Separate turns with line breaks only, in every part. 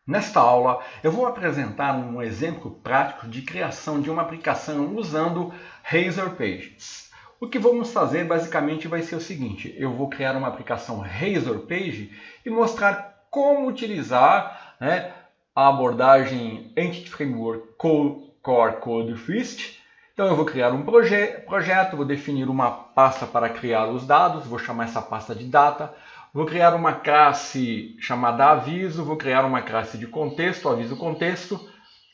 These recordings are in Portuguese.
Nesta aula, eu vou apresentar um exemplo prático de criação de uma aplicação usando Razor Pages. O que vamos fazer basicamente vai ser o seguinte: eu vou criar uma aplicação Razor Page e mostrar como utilizar a abordagem Entity Framework Core Code First. Então eu vou criar um projeto, vou definir uma pasta para criar os dados, vou chamar essa pasta de data. Vou criar uma classe chamada aviso, vou criar uma classe de contexto, aviso contexto,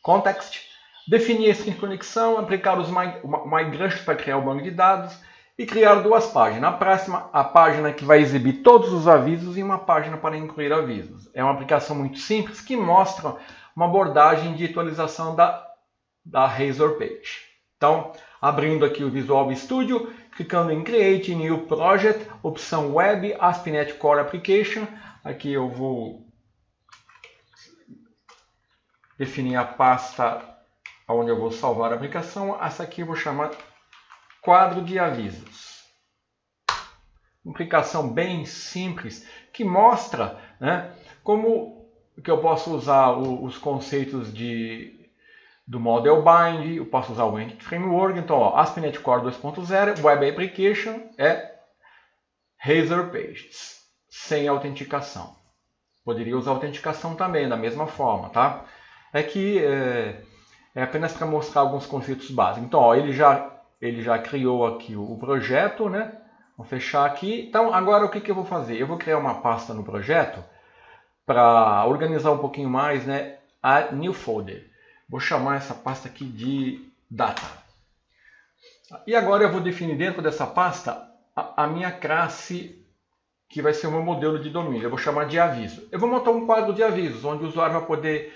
context, definir a string conexão, aplicar os migrantes para criar o banco de dados e criar duas páginas. A próxima, a página que vai exibir todos os avisos e uma página para incluir avisos. É uma aplicação muito simples que mostra uma abordagem de atualização da Razor Page. Então, abrindo aqui o Visual Studio, clicando em Create New Project, opção Web, ASP.NET Core Application. Aqui eu vou definir a pasta onde eu vou salvar a aplicação. Essa aqui eu vou chamar quadro de avisos. Uma aplicação bem simples que mostra como que eu posso usar os conceitos do Model Bind, eu posso usar o Entity Framework. Então, ASP.NET Core 2.0, Web Application é Razor Pages, sem autenticação. Poderia usar autenticação também, da mesma forma, tá? É que é apenas para mostrar alguns conceitos básicos. Então, ó, ele já criou aqui o projeto, né? Vou fechar aqui. Então, agora o que eu vou fazer? Eu vou criar uma pasta no projeto para organizar um pouquinho mais, né? A New Folder. Vou chamar essa pasta aqui de Data. E agora eu vou definir dentro dessa pasta a minha classe, que vai ser o meu modelo de domínio. Eu vou chamar de aviso. Eu vou montar um quadro de avisos, onde o usuário vai poder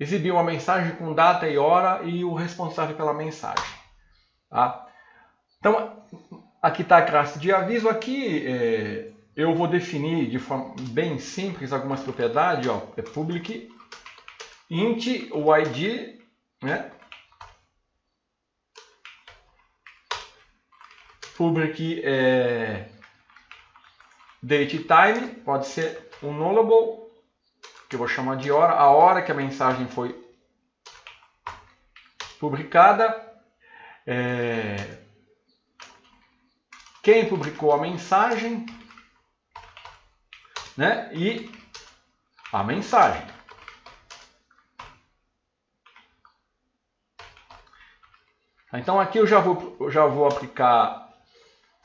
exibir uma mensagem com data e hora e o responsável pela mensagem. Tá? Então, aqui está a classe de aviso. Aqui eu vou definir de forma bem simples algumas propriedades. Ó, é public int, o ID, né? Public date time, pode ser um nullable, que eu vou chamar de hora, a hora que a mensagem foi publicada, quem publicou a mensagem, né? E a mensagem. Então aqui eu já vou aplicar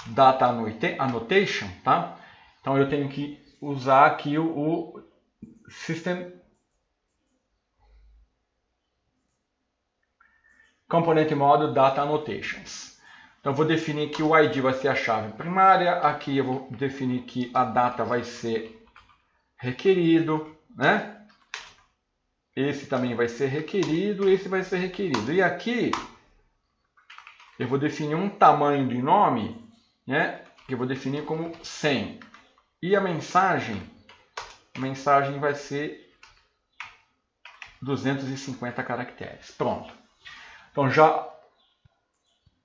Data Annotation, tá? Então eu tenho que usar aqui o System Component Module Data Annotations. Então eu vou definir que o ID vai ser a chave primária, aqui eu vou definir que a data vai ser requerido, né? Esse também vai ser requerido, esse vai ser requerido. E aqui eu vou definir um tamanho de nome, né, que eu vou definir como 100. E a mensagem vai ser 250 caracteres. Pronto. Então já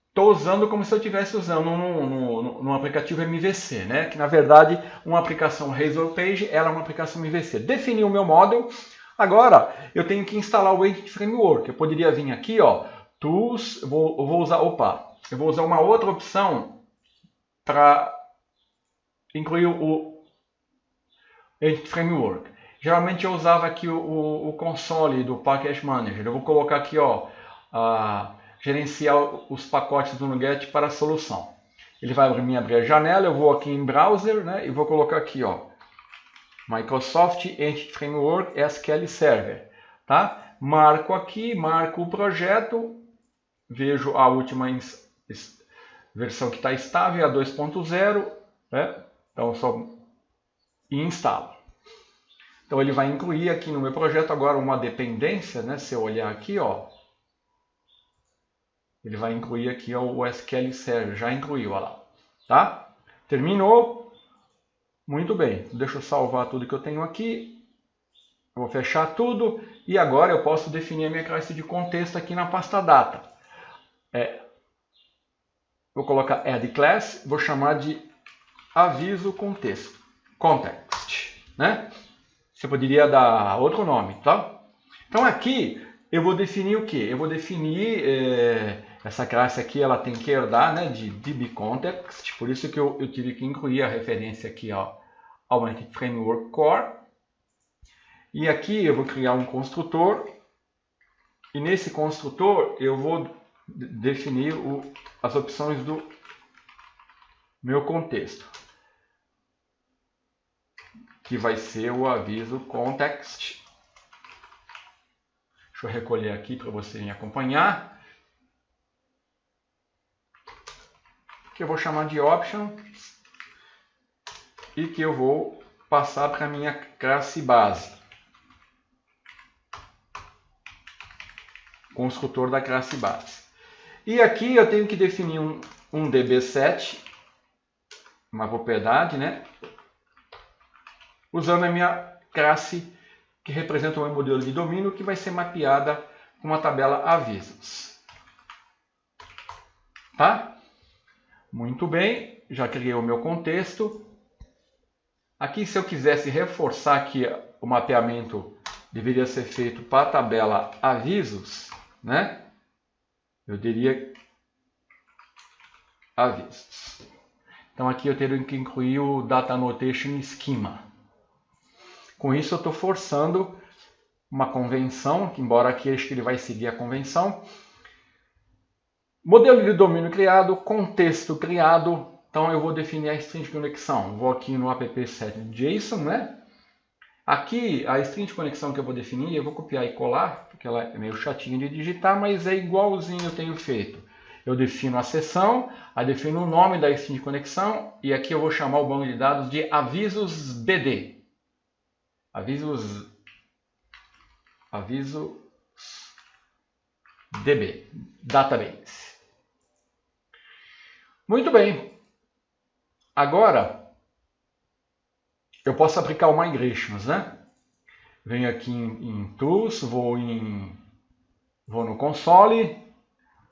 estou usando como se eu estivesse usando no aplicativo MVC, né, que na verdade uma aplicação Razor Page ela é uma aplicação MVC. Defini o meu model. Agora eu tenho que instalar o Entity Framework. Eu poderia vir aqui, ó, Tools, eu vou usar uma outra opção para incluir o Entity Framework. Geralmente eu usava aqui o console do Package Manager. Eu vou colocar aqui, ó, gerenciar os pacotes do NuGet para a solução. Ele vai abrir a janela, eu vou aqui em Browser, né, e vou colocar aqui, ó, Microsoft Entity Framework SQL Server, tá? Marco aqui, marco o projeto, vejo a última versão que está estável, a 2.0, né? Então só instalo. Então ele vai incluir aqui no meu projeto agora uma dependência, né? Se eu olhar aqui, ó, ele vai incluir aqui ó, o SQL Server, já incluiu, ó lá, tá? Terminou. Muito bem, deixa eu salvar tudo que eu tenho aqui. Eu vou fechar tudo e agora eu posso definir a minha classe de contexto aqui na pasta data. Vou colocar add class, vou chamar de aviso contexto, context, né? Você poderia dar outro nome, tá? Então aqui eu vou definir o que? Eu vou definir essa classe aqui, ela tem que herdar, né, de DBContext, por isso que eu tive que incluir a referência aqui ao Entity Framework Core. E aqui eu vou criar um construtor, e nesse construtor eu vou definir as opções do meu contexto, que vai ser o aviso context. Deixa eu recolher aqui para você me acompanhar. Que eu vou chamar de option e que eu vou passar para a minha classe base. Construtor da classe base. E aqui eu tenho que definir um db set, uma propriedade, né? Usando a minha classe que representa o meu modelo de domínio, que vai ser mapeada com uma tabela avisos. Tá? Muito bem, já criei o meu contexto. Aqui, se eu quisesse reforçar que o mapeamento deveria ser feito para a tabela avisos, né? Eu diria avisos. Então aqui eu teria que incluir o Data Annotation Schema. Com isso eu estou forçando uma convenção, embora aqui acho que ele vai seguir a convenção. Modelo de domínio criado, contexto criado. Então eu vou definir a string de conexão. Vou aqui no app-set.json, né? Aqui a string de conexão que eu vou definir, eu vou copiar e colar, porque ela é meio chatinha de digitar, mas é igualzinho eu tenho feito. Eu defino a seção, aí defino o nome da string de conexão, e aqui eu vou chamar o banco de dados de avisos BD. Aviso DB, database. Muito bem. Agora eu posso aplicar o migrations, né? Venho aqui em tools, vou no console,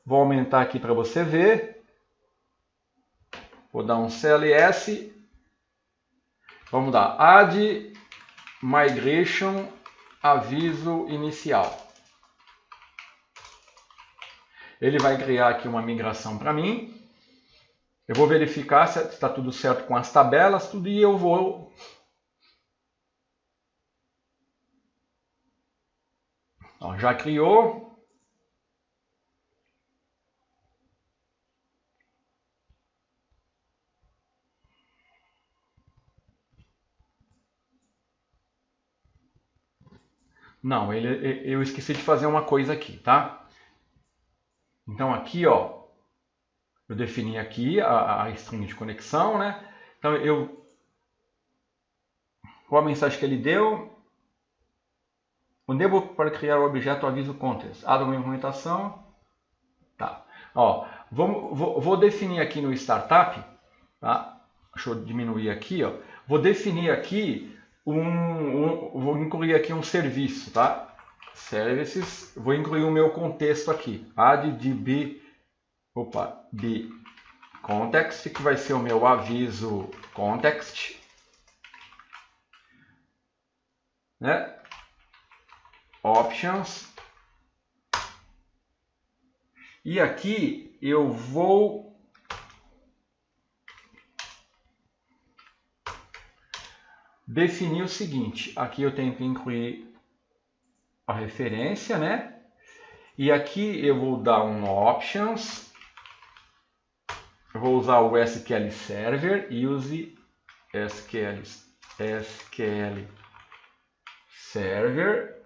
vou aumentar aqui para você ver. Vou dar um CLS. Vamos dar add migration aviso inicial. Ele vai criar aqui uma migração para mim. Eu vou verificar se está tudo certo com as tabelas, tudo, e eu vou... Ó, já criou. Não, eu esqueci de fazer uma coisa aqui, tá? Então aqui, ó, eu defini aqui a string de conexão, né? Então qual a mensagem que ele deu? Enable para criar o objeto aviso context. Add uma implementação. Tá. Ó, vou definir aqui no startup, tá? Deixa eu diminuir aqui, ó. Vou definir aqui vou incluir aqui um serviço, tá? Services, vou incluir o meu contexto aqui, add db context, que vai ser o meu aviso context, né? Options. E aqui eu vou definir o seguinte, aqui eu tenho que incluir a referência, né? E aqui eu vou dar um options, eu vou usar o SQL Server, use SQL Server,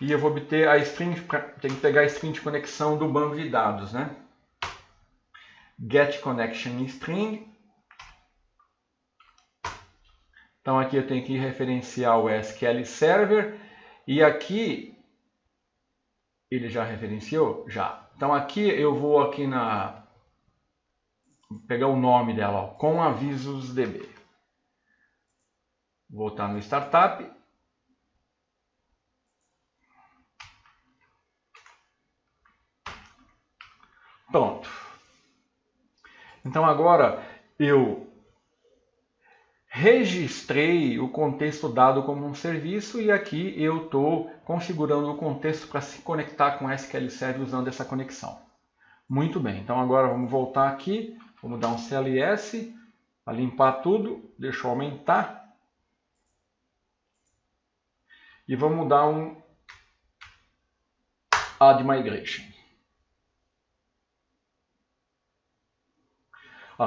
e eu vou obter a string, tem que pegar a string de conexão do banco de dados, né? Get connection string. Então aqui eu tenho que referenciar o SQL Server, e aqui ele já referenciou? Já. Então aqui eu vou aqui pegar o nome dela, ó, com avisos DB. Voltar no startup. Pronto. Então agora eu registrei o contexto dado como um serviço e aqui eu estou configurando o contexto para se conectar com o SQL Server usando essa conexão. Muito bem, então agora vamos voltar aqui, vamos dar um CLS, para limpar tudo, deixa eu aumentar. E vamos dar um Add Migration.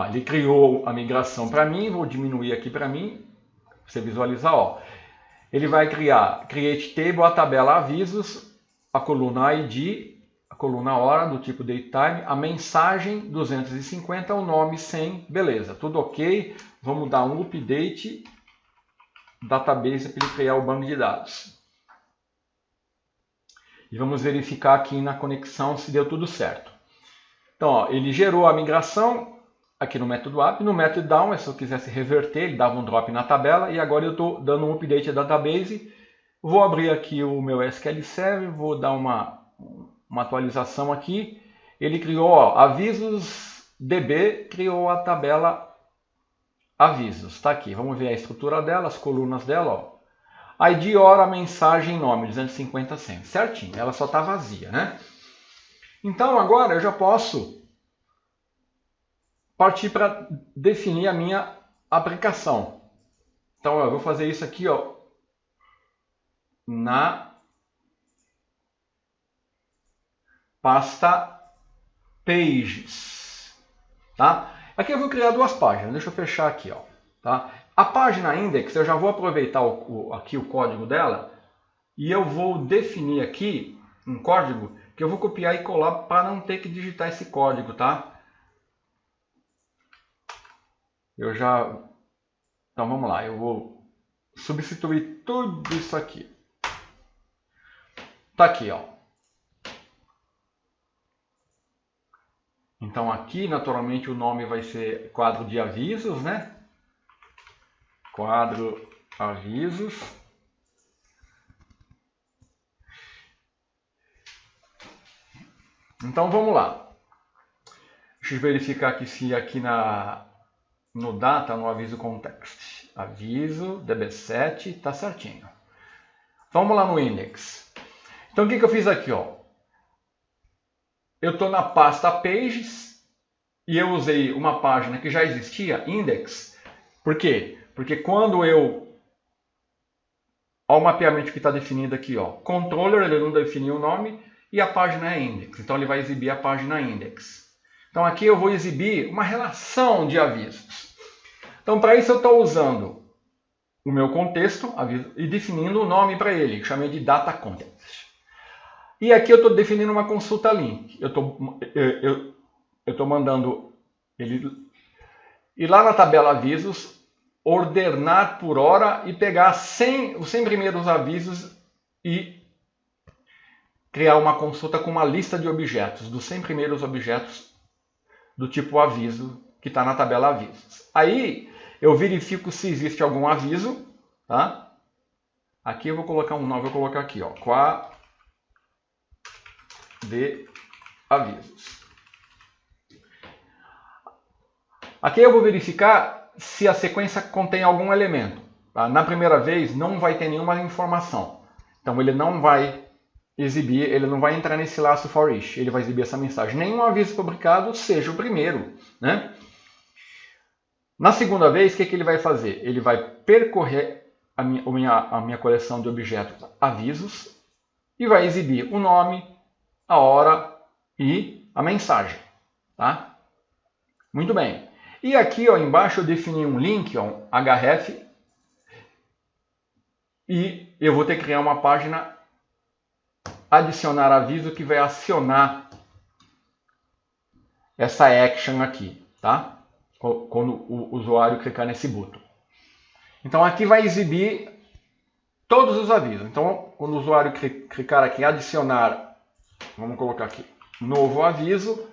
Ele criou a migração para mim, vou diminuir aqui para mim, para você visualizar. Ele vai criar Create Table, a tabela avisos, a coluna ID, a coluna hora do tipo DateTime, a mensagem 250, o nome 100, beleza, tudo ok. Vamos dar um update database para ele criar o banco de dados. E vamos verificar aqui na conexão se deu tudo certo. Então, ele gerou a migração aqui no método up. No método down, se eu quisesse reverter, ele dava um drop na tabela. E agora eu estou dando um update da database. Vou abrir aqui o meu SQL Server, vou dar uma atualização aqui. Ele criou avisos DB, criou a tabela avisos. Está aqui, vamos ver a estrutura dela, as colunas dela. ID, hora, mensagem, nome, 250, 100. Certinho, ela só está vazia, né? Então agora eu já posso partir para definir a minha aplicação. Então eu vou fazer isso aqui, na pasta Pages, tá? Aqui eu vou criar duas páginas, deixa eu fechar aqui, tá? A página index, eu já vou aproveitar aqui o código dela e eu vou definir aqui um código que eu vou copiar e colar para não ter que digitar esse código, tá? Então vamos lá, eu vou substituir tudo isso aqui. Tá aqui, Então aqui, naturalmente, o nome vai ser quadro de avisos, né? Quadro avisos. Então vamos lá. Deixa eu verificar aqui se aqui no data, no aviso context. Aviso, DB7, tá certinho. Vamos lá no index. Então o que eu fiz aqui, Eu estou na pasta Pages e eu usei uma página que já existia, index. Por quê? Porque quando olha o mapeamento que está definido aqui, controller, ele não definiu o nome e a página é index. Então ele vai exibir a página index. Então aqui eu vou exibir uma relação de avisos. Então para isso eu estou usando o meu contexto aviso, e definindo o nome para ele, que chamei de data context. E aqui eu estou definindo uma consulta link. Eu estou mandando ele ir lá na tabela avisos, ordenar por hora e pegar os 100 primeiros avisos e criar uma consulta com uma lista de objetos, dos 100 primeiros objetos do tipo aviso que está na tabela avisos. Aí eu verifico se existe algum aviso, tá? Aqui eu vou colocar um nome, vou colocar aqui, quadro de avisos. Aqui eu vou verificar se a sequência contém algum elemento. Tá? Na primeira vez não vai ter nenhuma informação. Então ele não vai exibir, ele não vai entrar nesse laço for each. Ele vai exibir essa mensagem. Nenhum aviso publicado seja o primeiro, né? Na segunda vez, o que ele vai fazer? Ele vai percorrer a minha coleção de objetos avisos e vai exibir o nome, a hora e a mensagem. Tá? Muito bem. E aqui embaixo eu defini um link, um href, e eu vou ter que criar uma página adicionar aviso que vai acionar essa action aqui, tá? Quando o usuário clicar nesse botão. Então aqui vai exibir todos os avisos. Então quando o usuário clicar aqui em adicionar, vamos colocar aqui, novo aviso,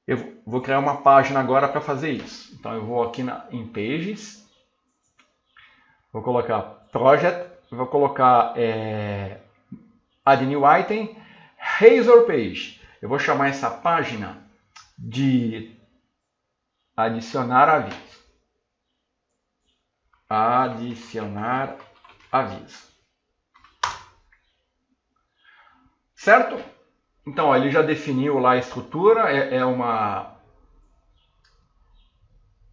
eu vou criar uma página agora para fazer isso. Então eu vou aqui em Pages, vou colocar Project, vou colocar Add New Item, Razor Page. Eu vou chamar essa página de adicionar aviso. adicionar aviso. Certo? Então, ó, ele já definiu lá a estrutura,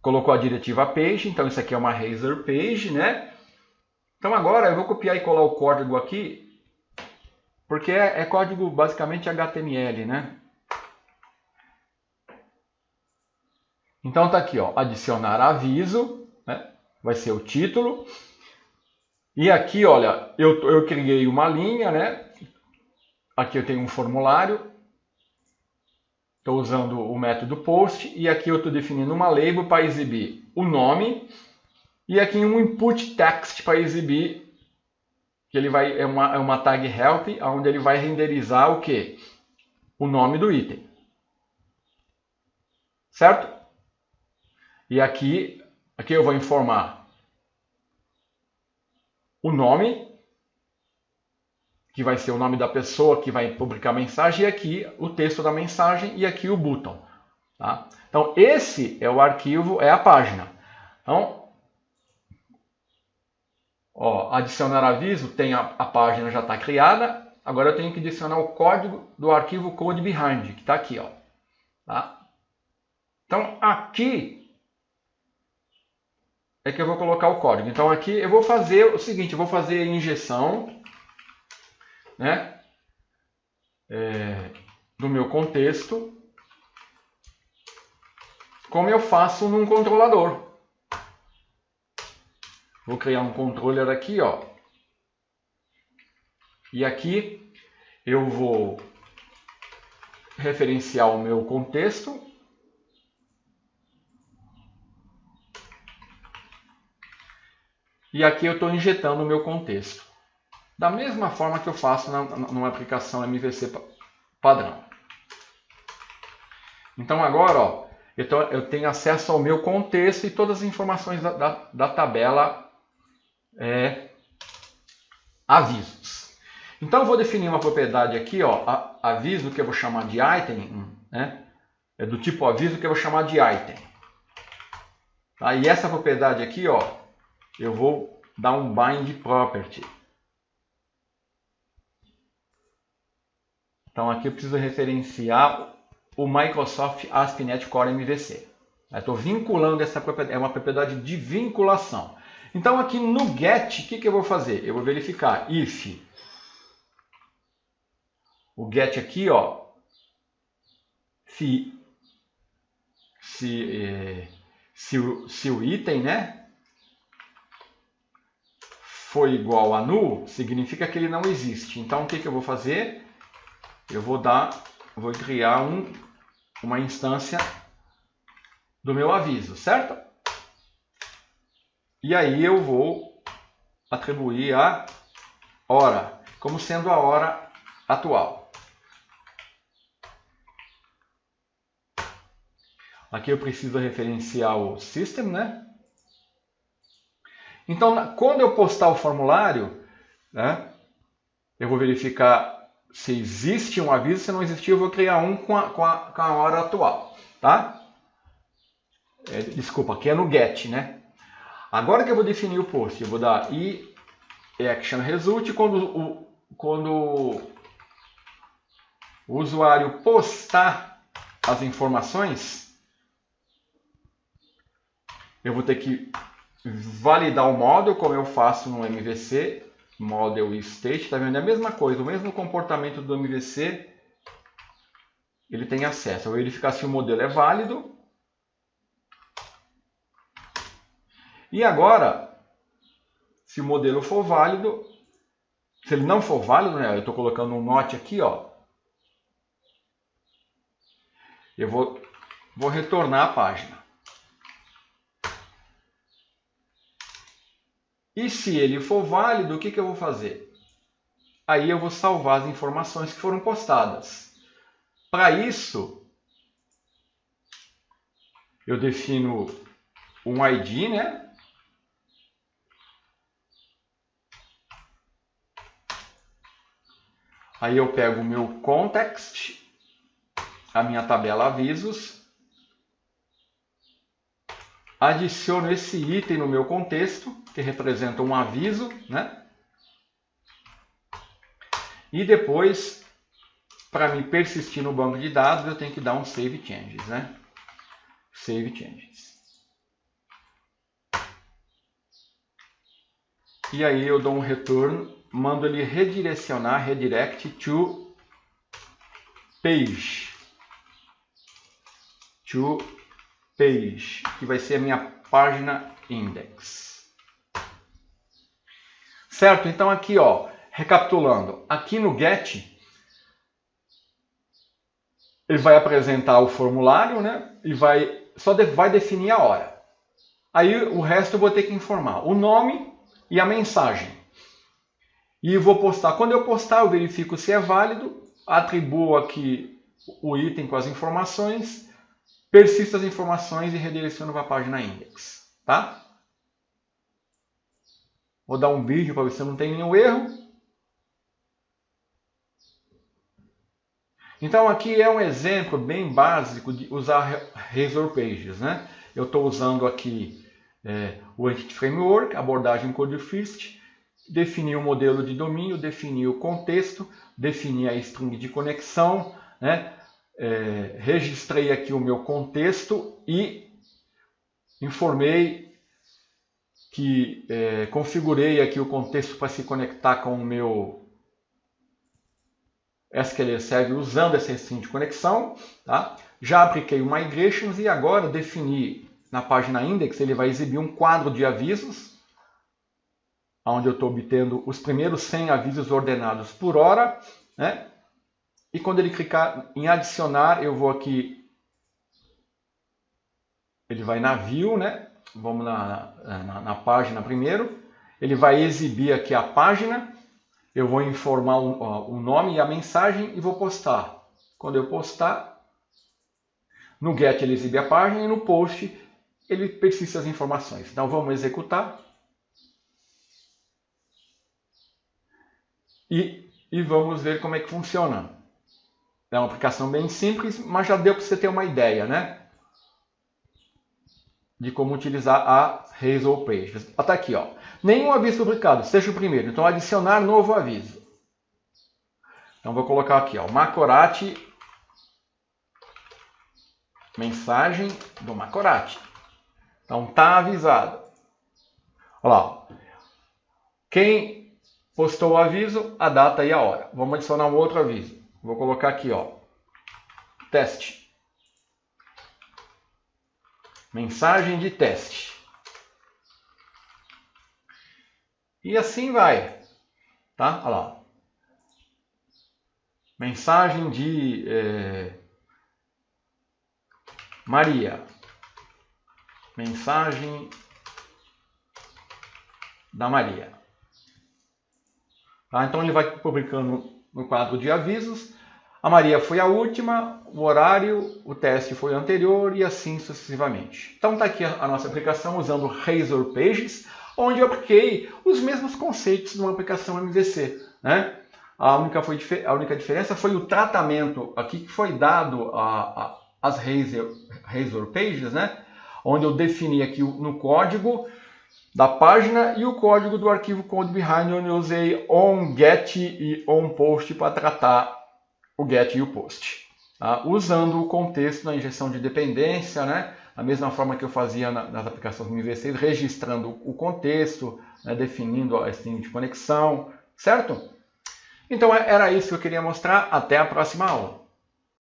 colocou a diretiva page, então isso aqui é uma Razor page, né? Então agora eu vou copiar e colar o código aqui, porque é código basicamente HTML, né? Então tá aqui, ó, adicionar aviso, né? Vai ser o título. E aqui, olha, eu criei uma linha, né? Aqui eu tenho um formulário. Estou usando o método post e aqui eu estou definindo uma label para exibir o nome e aqui um input text para exibir que ele vai é uma tag help onde ele vai renderizar o que? O nome do item, certo? E aqui eu vou informar o nome, que vai ser o nome da pessoa que vai publicar a mensagem, e aqui o texto da mensagem e aqui o button. Tá? Então, esse é o arquivo, é a página. Então, ó, adicionar aviso, tem a página já está criada. Agora eu tenho que adicionar o código do arquivo code behind, que está aqui. Ó. Tá? Então, aqui é que eu vou colocar o código. Então, aqui eu vou fazer o seguinte, eu vou fazer a injeção, né? Do meu contexto, como eu faço num controlador. Vou criar um controller aqui, ó. E aqui eu vou referenciar o meu contexto. E aqui eu estou injetando o meu contexto. Da mesma forma que eu faço numa aplicação MVC padrão. Então agora, ó, eu tenho acesso ao meu contexto e todas as informações da tabela avisos. Então eu vou definir uma propriedade aqui, ó, aviso, que eu vou chamar de item, né? É do tipo aviso que eu vou chamar de item. Tá? E essa propriedade aqui, ó, eu vou dar um bind property. Então aqui eu preciso referenciar o Microsoft ASP.NET Core MVC. Estou vinculando essa propriedade, é uma propriedade de vinculação. Então aqui no get, o que eu vou fazer? Eu vou verificar if o get aqui, ó, se o item, né, for igual a null, significa que ele não existe. Então o que eu vou fazer? Eu vou criar uma instância do meu aviso, certo? E aí eu vou atribuir a hora, como sendo a hora atual. Aqui eu preciso referenciar o system, né? Então, quando eu postar o formulário, né, eu vou verificar se existe um aviso. Se não existir, eu vou criar um com a hora atual, tá? Desculpa, aqui é no get, né? Agora que eu vou definir o post, eu vou dar iActionResult. Quando o usuário postar as informações, eu vou ter que validar o model, como eu faço no MVC, model e state, tá vendo? É a mesma coisa, o mesmo comportamento do MVC, ele tem acesso. Eu vou verificar se o modelo é válido. E agora, se o modelo for válido, se ele não for válido, né, eu estou colocando um not aqui, ó, eu vou retornar a página. E se ele for válido, o que eu vou fazer? Aí eu vou salvar as informações que foram postadas. Para isso, eu defino um ID, né? Aí eu pego o meu context, a minha tabela avisos, adiciono esse item no meu contexto, que representa um aviso, né? E depois, para me persistir no banco de dados, eu tenho que dar um save changes, né? Save changes. E aí eu dou um return, mando ele redirecionar, redirect to page. To page, que vai ser a minha página index. Certo? Então aqui, ó, recapitulando, aqui no get, ele vai apresentar o formulário, né? E vai definir a hora. Aí o resto eu vou ter que informar o nome e a mensagem. E vou postar. Quando eu postar, eu verifico se é válido, atribuo aqui o item com as informações, persisto as informações e redireciono para a página index. Tá? Vou dar um vídeo para ver se não tem nenhum erro. Então aqui é um exemplo bem básico de usar Razor Pages, né? Eu estou usando aqui o Entity Framework, abordagem Code First, definir o modelo de domínio, definir o contexto, definir a string de conexão, né? Registrei aqui o meu contexto e informei que configurei aqui o contexto para se conectar com o meu SQL Server usando essa string de conexão. Tá? Já apliquei o Migrations e agora defini na página index, ele vai exibir um quadro de avisos, onde eu estou obtendo os primeiros 100 avisos ordenados por hora, né? E quando ele clicar em adicionar, eu vou aqui, ele vai na view, né? Vamos na página primeiro, ele vai exibir aqui a página, eu vou informar o nome e a mensagem e vou postar. Quando eu postar, no get ele exibe a página e no post ele persiste as informações. Então vamos executar. E vamos ver como é que funciona. É uma aplicação bem simples, mas já deu para você ter uma ideia, né? De como utilizar a Razor Pages. Até aqui, ó. Nenhum aviso publicado, seja o primeiro. Então adicionar novo aviso. Então vou colocar aqui, ó, Macorati, mensagem do Macorati. Então tá avisado. Olha lá. Quem postou o aviso, a data e a hora. Vamos adicionar um outro aviso. Vou colocar aqui, ó, teste. Mensagem de teste. E assim vai. Tá? Olha lá. Mensagem de Maria. Mensagem da Maria. Tá? Então ele vai publicando no quadro de avisos. A Maria foi a última, o horário, o teste foi o anterior e assim sucessivamente. Então está aqui a nossa aplicação usando Razor Pages, onde eu apliquei os mesmos conceitos de uma aplicação MVC. Né? A única diferença foi o tratamento aqui que foi dado às Razor Pages, né? Onde eu defini aqui no código da página e o código do arquivo code behind, onde eu usei onGet e onPost para tratar o get e o post. Tá? Usando o contexto da injeção de dependência, né? Da mesma forma que eu fazia nas aplicações MVC, registrando o contexto, né? Definindo a string de conexão, certo? Então era isso que eu queria mostrar. Até a próxima aula.